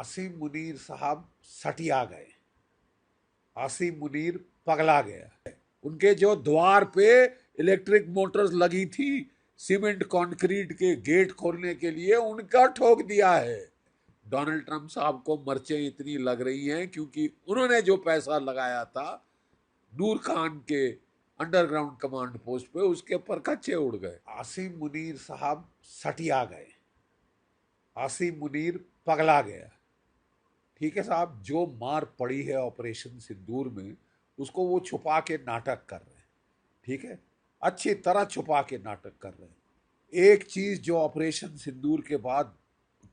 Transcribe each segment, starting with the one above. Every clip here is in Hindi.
आसिम मुनीर साहब सटिया गए। आसिम मुनीर पगला गया। उनके जो द्वार पे इलेक्ट्रिक मोटर्स लगी थी सीमेंट कंक्रीट के गेट खोलने के लिए, उनका ठोक दिया है। डोनाल्ड ट्रंप साहब को मर्चें इतनी लग रही हैं क्योंकि उन्होंने जो पैसा लगाया था नूर खान के अंडरग्राउंड कमांड पोस्ट पे, उसके पर कच्चे उड़ गए। आसिम मुनीर साहब सटिया गए। आसिम मुनीर पगला गया। ठीक है साहब, जो मार पड़ी है ऑपरेशन सिंदूर में उसको वो छुपा के नाटक कर रहे हैं। ठीक है, अच्छी तरह छुपा के नाटक कर रहे हैं। एक चीज जो ऑपरेशन सिंदूर के बाद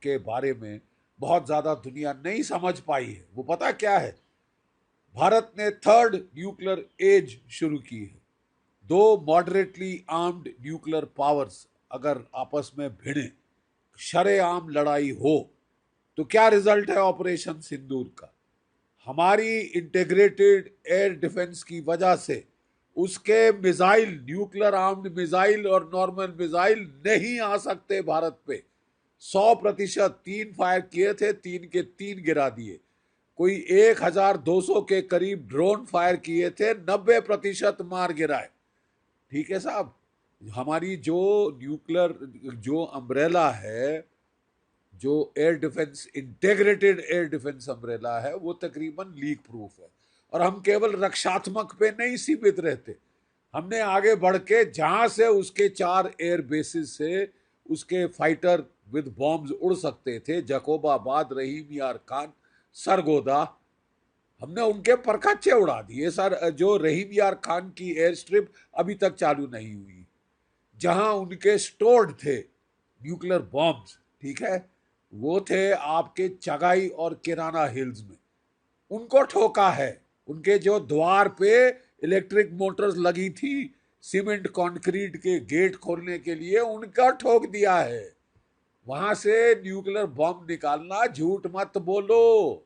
के बारे में बहुत ज्यादा दुनिया नहीं समझ पाई है, वो पता क्या है? भारत ने थर्ड न्यूक्लियर एज शुरू की है। दो मॉडरेटली आर्म्ड न्यूक्लियर पावर्स अगर आपस में भिड़े, शरेआम लड़ाई हो, तो क्या रिजल्ट है ऑपरेशन सिंदूर का? हमारी इंटीग्रेटेड एयर डिफेंस की वजह से उसके मिसाइल, न्यूक्लियर आर्म्ड मिसाइल और नॉर्मल मिसाइल नहीं आ सकते भारत पे। 100%। 3 फायर किए थे, 3 के 3 गिरा दिए। कोई 1200 के करीब ड्रोन फायर किए थे, 90% मार गिराए। ठीक है साहब, हमारी जो न्यूक्लियर जो अम्ब्रेला है, जो air defence, integrated air defence umbrella है, वो तकरीबन लीक प्रूफ है। और हम केवल रक्षात्मक पे नहीं सीमित रहते, हमने आगे बढ़ के जहां से उसके 4 एयर बेसिस से उसके फाइटर विद बॉम्ब्स उड़ सकते थे, जकोबाबाद, रहीम यार खान, सरगोदा, हमने उनके परखच्चे उड़ा दिए सर। जो रहीम यार खान की एयर स्ट्रिप अभी तक चालू नहीं हुई, जहां उनके स्टोर्ड थे न्यूक्लियर बॉम्ब्स, ठीक है, वो थे आपके चगाई और किराना हिल्स में, उनको ठोका है। उनके जो द्वार पे इलेक्ट्रिक मोटर्स लगी थी सीमेंट कंक्रीट के गेट खोलने के लिए, उनका ठोक दिया है। वहां से न्यूक्लियर बॉम्ब निकालना, झूठ मत बोलो,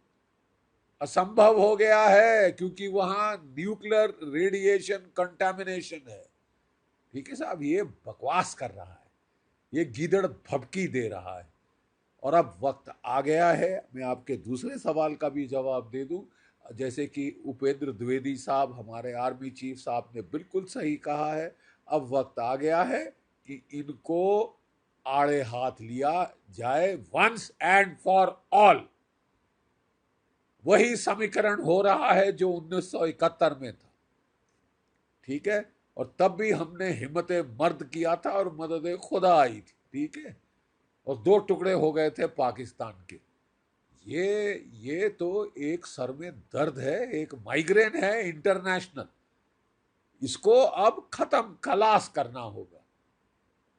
असंभव हो गया है, क्योंकि वहां न्यूक्लियर रेडिएशन कंटामिनेशन है। ठीक है साहब, ये बकवास कर रहा है, ये गीदड़ भभकी दे रहा है। और अब वक्त आ गया है, मैं आपके दूसरे सवाल का भी जवाब दे दूं। जैसे कि उपेंद्र द्विवेदी साहब, हमारे आर्मी चीफ साहब ने बिल्कुल सही कहा है, अब वक्त आ गया है कि इनको आड़े हाथ लिया जाए, वंस एंड फॉर ऑल। वही समीकरण हो रहा है जो 1971 में था। ठीक है, और तब भी हमने हिम्मत मर्द किया था और मदद खुदा आई थी। ठीक है, और 2 टुकड़े हो गए थे पाकिस्तान के। ये तो एक सर में दर्द है, एक माइग्रेन है इंटरनेशनल। इसको अब खत्म, खलास करना होगा।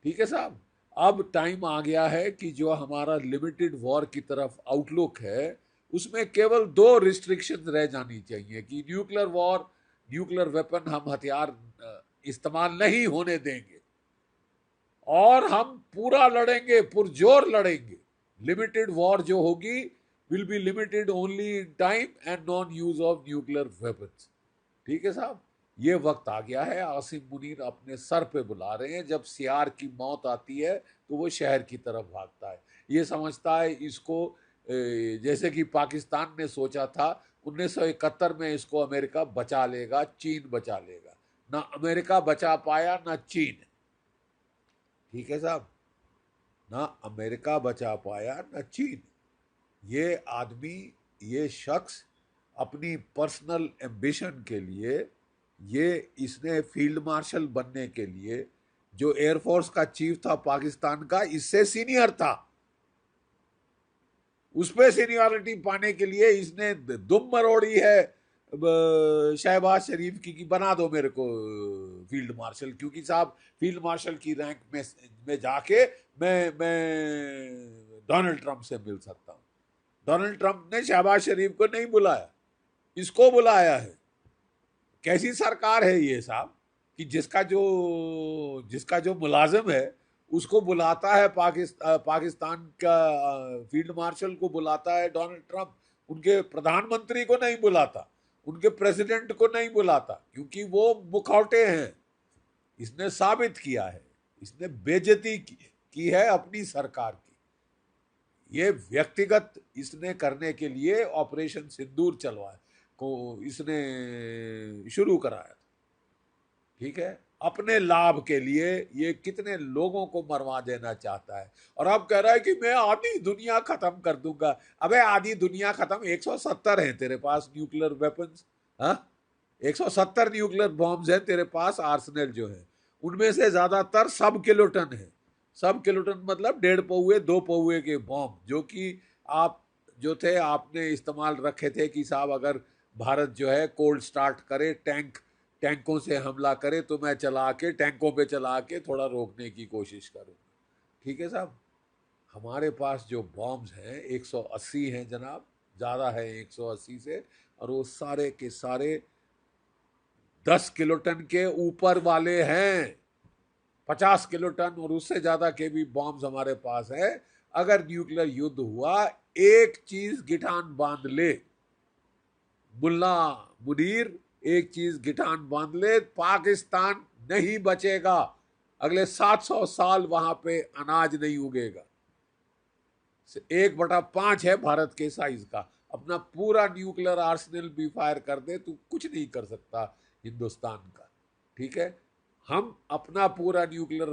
ठीक है साहब, अब टाइम आ गया है कि जो हमारा लिमिटेड वॉर की तरफ आउटलुक है, उसमें केवल 2 रिस्ट्रिक्शन रह जानी चाहिए कि न्यूक्लियर वॉर, न्यूक्लियर वेपन, हम हथियार इस्तेमाल नहीं होने देंगे और हम पूरा लड़ेंगे, पुरजोर लड़ेंगे। लिमिटेड वॉर जो होगी will be limited only in time and non use of nuclear weapons. ठीक है साहब, ये वक्त आ गया है। आसिम मुनीर अपने सर पे बुला रहे हैं। जब सियार की मौत आती है तो वो शहर की तरफ भागता है, ये समझता है इसको जैसे कि पाकिस्तान ने सोचा था 1971 में इसको अमेरिका बचा लेगा, चीन बचा लेगा। ना अमेरिका बचा पाया, ना चीन। ठीक है साहब, ना अमेरिका बचा पाया, ना चीन। ये आदमी, ये शख्स अपनी पर्सनल एम्बिशन के लिए, ये इसने फील्ड मार्शल बनने के लिए, जो एयरफोर्स का चीफ था पाकिस्तान का, इससे सीनियर था, उस पर सीनियरिटी पाने के लिए इसने दुम मरोड़ी है शहबाज शरीफ की कि बना दो मेरे को फील्ड मार्शल, क्योंकि साहब फील्ड मार्शल की रैंक में जाके मैं डोनाल्ड ट्रंप से मिल सकता हूं। डोनाल्ड ट्रंप ने शहबाज शरीफ को नहीं बुलाया, इसको बुलाया है। कैसी सरकार है ये साहब कि जिसका जो मुलाजिम है उसको बुलाता है पाकिस्तान का फील्ड मार्शल को बुलाता है डोनाल्ड ट्रंप, उनके प्रधानमंत्री को नहीं बुलाता, उनके प्रेसिडेंट को नहीं बुलाता, क्योंकि वो मुखौटे हैं। इसने साबित किया है, इसने बेइज्जती की है अपनी सरकार की। ये व्यक्तिगत इसने करने के लिए ऑपरेशन सिंदूर चलवाया को इसने शुरू कराया, ठीक है, अपने लाभ के लिए। ये कितने लोगों को मरवा देना चाहता है, और अब कह रहा है कि मैं आधी दुनिया खत्म कर दूंगा। अबे आधी दुनिया खत्म, 170 है तेरे पास न्यूक्लियर वेपन्स, हाँ, 170 न्यूक्लियर बॉम्ब्स है तेरे पास, आर्सेनल जो है, उनमें से ज्यादातर सब किलोटन है। सब किलोटन मतलब 1.5 पौए 2 पौए के बॉम्ब, जो कि आप जो थे आपने इस्तेमाल रखे थे कि साहब अगर भारत जो है कोल्ड स्टार्ट करे, टैंकों से हमला करे, तो मैं चला के टैंकों पे चला के थोड़ा रोकने की कोशिश करूँ। ठीक है साहब, हमारे पास जो बॉम्ब्स हैं 180 हैं जनाब, ज़्यादा है 180 से, और वो सारे के सारे 10 किलोटन के ऊपर वाले हैं, 50 किलोटन और उससे ज़्यादा के भी बॉम्ब्स हमारे पास है। अगर न्यूक्लियर युद्ध हुआ, एक चीज गिठान बांध ले मुल्ला मुनीर, एक चीज गिठान बांध ले, पाकिस्तान नहीं बचेगा। अगले 700 साल वहां पे अनाज नहीं उगेगा। 1/5 है भारत के साइज का। अपना पूरा न्यूक्लियर आर्सेनल भी फायर कर दे, तू कुछ नहीं कर सकता हिंदुस्तान का। ठीक है, हम अपना पूरा न्यूक्लियर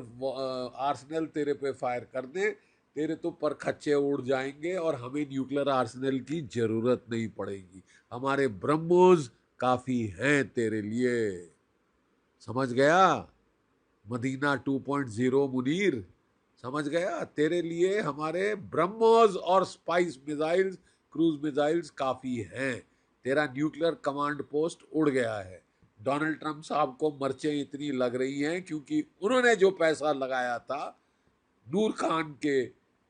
आर्सेनल तेरे पे फायर कर दे, तेरे तो परखच्चे उड़ जाएंगे और हमें न्यूक्लियर आर्सेनल की जरूरत नहीं पड़ेगी। हमारे ब्रह्मोस काफी हैं तेरे लिए। समझ गया? मदीना 2.0 मुनीर, समझ गया? तेरे लिए हमारे ब्रह्मोस और स्पाइस मिसाइल्स, क्रूज मिसाइल्स काफी हैं। तेरा न्यूक्लियर कमांड पोस्ट उड़ गया है। डोनाल्ड ट्रंप साहब को मर्चें इतनी लग रही हैं क्योंकि उन्होंने जो पैसा लगाया था नूर खान के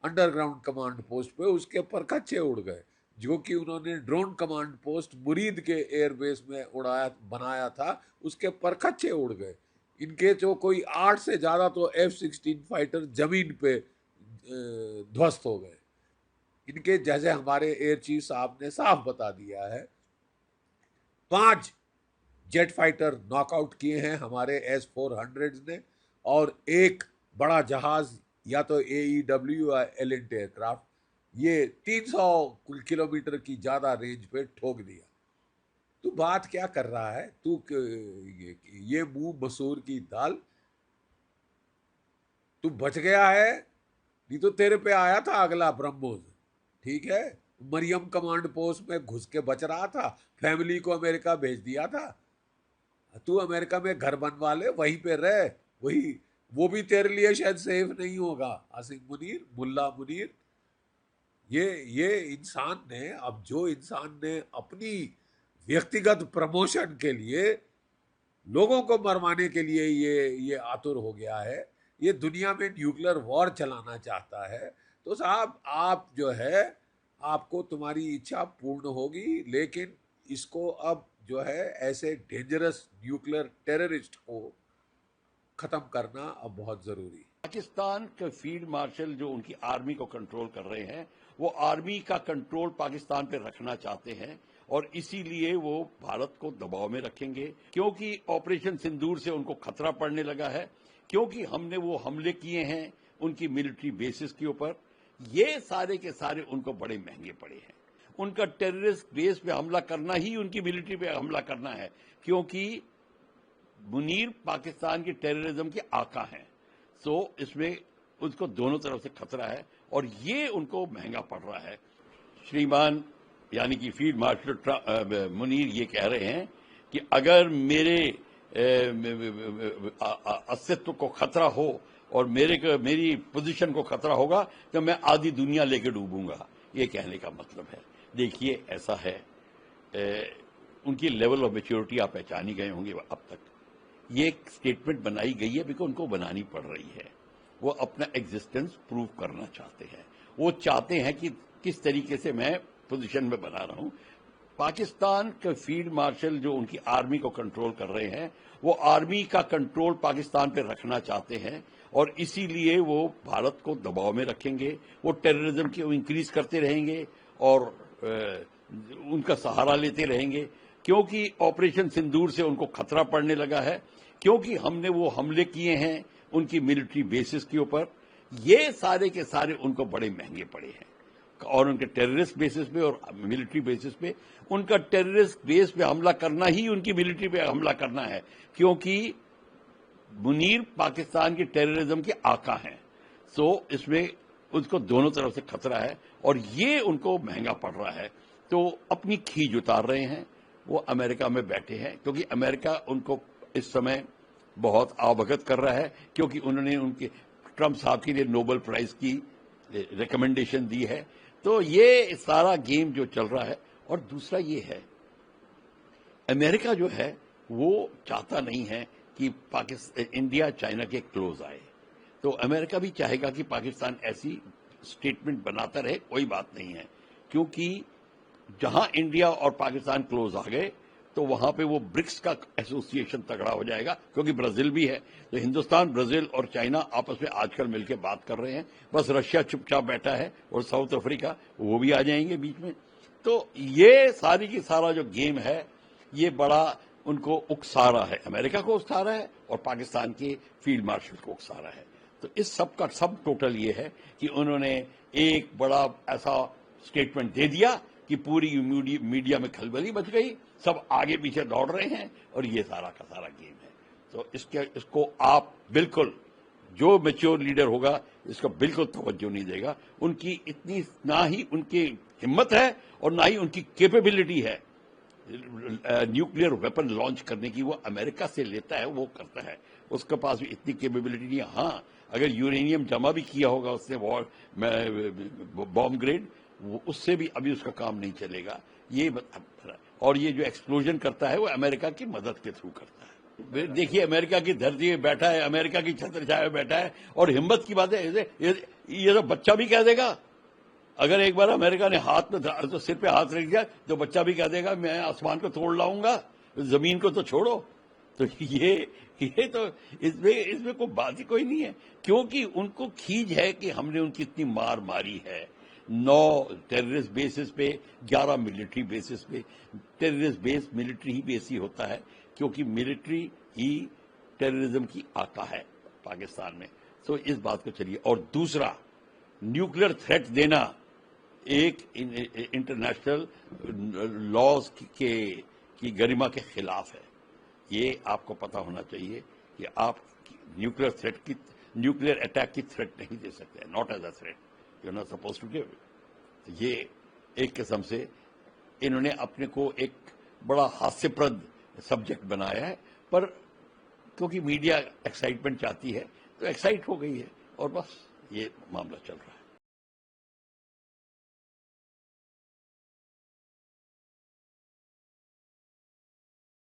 अंडरग्राउंड कमांड पोस्ट पे, उसके परखच्चे उड़ गए। जो कि उन्होंने ड्रोन कमांड पोस्ट मुरीद के एयरबेस में उड़ाया बनाया था, उसके परखच्चे उड़ गए। इनके जो कोई 8 से ज्यादा तो F-16 फाइटर जमीन पे ध्वस्त हो गए। इनके जैसे हमारे एयर चीफ साहब ने साफ बता दिया है, 5 जेट फाइटर नॉकआउट किए हैं हमारे S-400 ने, और एक बड़ा जहाज या तो AEW या एलिंट एयरक्राफ्ट, ये 300 किलोमीटर की ज्यादा रेंज पे ठोक दिया। तू बात क्या कर रहा है? तू ये मुंह मसूर की दाल, तू बच गया है, नहीं तो तेरे पे आया था अगला ब्रह्मोस। ठीक है, मरियम कमांड पोस्ट में घुस के बच रहा था, फैमिली को अमेरिका भेज दिया था। तू अमेरिका में घर बनवा ले, वहीं पे रह, वही वो भी तेरे लिए शायद सेफ नहीं होगा। आसिम मुनीर, मुल्ला मुनीर, ये इंसान ने, अब जो इंसान ने अपनी व्यक्तिगत प्रमोशन के लिए लोगों को मरवाने के लिए ये आतुर हो गया है, ये दुनिया में न्यूक्लियर वॉर चलाना चाहता है, तो साहब आप जो है, आपको तुम्हारी इच्छा पूर्ण होगी, लेकिन इसको अब जो है ऐसे डेंजरस न्यूक्लियर टेररिस्ट को खत्म करना अब बहुत जरूरी है। पाकिस्तान के फील्ड मार्शल जो उनकी आर्मी को कंट्रोल कर रहे हैं, वो आर्मी का कंट्रोल पाकिस्तान पे रखना चाहते हैं और इसीलिए वो भारत को दबाव में रखेंगे, क्योंकि ऑपरेशन सिंदूर से उनको खतरा पड़ने लगा है, क्योंकि हमने वो हमले किए हैं उनकी मिलिट्री बेसिस के ऊपर। ये सारे के सारे उनको बड़े महंगे पड़े हैं। उनका टेररिस्ट बेस पे हमला करना ही उनकी मिलिट्री पे हमला करना है, क्योंकि मुनीर पाकिस्तान की टेररिज्म के आका हैं। सो इसमें उसको दोनों तरफ से खतरा है और ये उनको महंगा पड़ रहा है। श्रीमान यानी कि फील्ड मार्शल मुनीर ये कह रहे हैं कि अगर मेरे अस्तित्व को खतरा हो और मेरी पोजीशन को खतरा होगा तो मैं आधी दुनिया लेके डूबूंगा। ये कहने का मतलब है, देखिए ऐसा है, उनकी लेवल ऑफ मेच्योरिटी आप पहचानी गए होंगे अब तक। ये एक स्टेटमेंट बनाई गई है बिकॉज उनको बनानी पड़ रही है। वो अपना एग्जिस्टेंस प्रूव करना चाहते हैं। वो चाहते हैं कि किस तरीके से मैं पोजीशन में बना रहा हूं। पाकिस्तान के फील्ड मार्शल जो उनकी आर्मी को कंट्रोल कर रहे हैं, वो आर्मी का कंट्रोल पाकिस्तान पे रखना चाहते हैं और इसीलिए वो भारत को दबाव में रखेंगे। वो टेररिज्म को इंक्रीज करते रहेंगे और उनका सहारा लेते रहेंगे, क्योंकि ऑपरेशन सिंदूर से उनको खतरा पड़ने लगा है, क्योंकि हमने वो हमले किए हैं उनकी मिलिट्री बेसिस के ऊपर। ये सारे के सारे उनको बड़े महंगे पड़े हैं। और उनके टेररिस्ट बेसिस पे और मिलिट्री बेसिस पे। उनका टेररिस्ट बेस पे हमला करना ही उनकी मिलिट्री पे हमला करना है, क्योंकि मुनीर पाकिस्तान की टेररिज्म के आका हैं। सो इसमें उसको दोनों तरफ से खतरा है और ये उनको महंगा पड़ रहा है। तो अपनी खींच उतार रहे हैं, वो अमेरिका में बैठे हैं, क्योंकि अमेरिका उनको इस समय बहुत आवभगत कर रहा है, क्योंकि उन्होंने उनके ट्रंप साहब के लिए नोबेल प्राइज की रिकमेंडेशन दी है। तो ये सारा गेम जो चल रहा है। और दूसरा ये है, अमेरिका जो है वो चाहता नहीं है कि पाकिस्तान इंडिया चाइना के क्लोज आए। तो अमेरिका भी चाहेगा कि पाकिस्तान ऐसी स्टेटमेंट बनाता रहे, कोई बात नहीं है, क्योंकि जहां इंडिया और पाकिस्तान क्लोज आ गए तो वहां पे वो ब्रिक्स का एसोसिएशन तगड़ा हो जाएगा, क्योंकि ब्राजील भी है। तो हिंदुस्तान, ब्राजील और चाइना आपस में आजकल मिलकर बात कर रहे हैं। बस रशिया चुपचाप बैठा है और साउथ अफ्रीका वो भी आ जाएंगे बीच में। तो ये सारी की सारा जो गेम है, ये बड़ा उनको उकसा रहा है, अमेरिका को उकसा रहा है और पाकिस्तान के फील्ड मार्शल को उकसा रहा है। तो इस सब का सब टोटल ये है कि उन्होंने एक बड़ा ऐसा स्टेटमेंट दे दिया कि पूरी मीडिया में खलबली मच गई, सब आगे पीछे दौड़ रहे हैं और ये सारा का सारा गेम है। तो इसको आप बिल्कुल, जो मैच्योर लीडर होगा इसको बिल्कुल तवज्जो नहीं देगा। उनकी इतनी ना ही उनकी हिम्मत है और ना ही उनकी कैपेबिलिटी है न्यूक्लियर वेपन लॉन्च करने की। वो अमेरिका से लेता है, वो करता है, उसके पास भी इतनी कैपेबिलिटी नहीं है। हाँ, अगर यूरेनियम जमा भी किया होगा उसने बॉम्ब ग्रेड, उससे भी अभी उसका काम नहीं चलेगा। और ये जो एक्सप्लोजन करता है वो अमेरिका की मदद के थ्रू करता है। देखिए, अमेरिका की धरती में बैठा है, अमेरिका की छत्र छाया में बैठा है, और हिम्मत की बात है, ये तो बच्चा भी कह देगा। अगर एक बार अमेरिका ने हाथ में तो सिर पे हाथ रख दिया तो बच्चा भी कह देगा मैं आसमान को तोड़ लाऊंगा, जमीन को तो छोड़ो। तो ये तो इसमें कोई बात ही कोई नहीं है, क्योंकि उनको खींच है कि हमने उनकी इतनी मार मारी है। 9 टेररिस्ट बेसिस पे, 11 मिलिट्री बेसिस पे। टेररिस्ट बेस मिलिट्री ही बेस ही होता है, क्योंकि मिलिट्री ही टेररिज्म की आका है पाकिस्तान में। तो इस बात को चलिए। और दूसरा, न्यूक्लियर थ्रेट देना एक इंटरनेशनल लॉज की गरिमा के खिलाफ है। ये आपको पता होना चाहिए कि आप न्यूक्लियर अटैक की थ्रेट नहीं दे सकते, not as a threat, you are not suppose to give. ये एक किस्म से इन्होंने अपने को एक बड़ा हास्यप्रद सब्जेक्ट बनाया है, पर क्योंकि मीडिया एक्साइटमेंट चाहती है तो एक्साइट हो गई है, और बस ये मामला चल रहा है।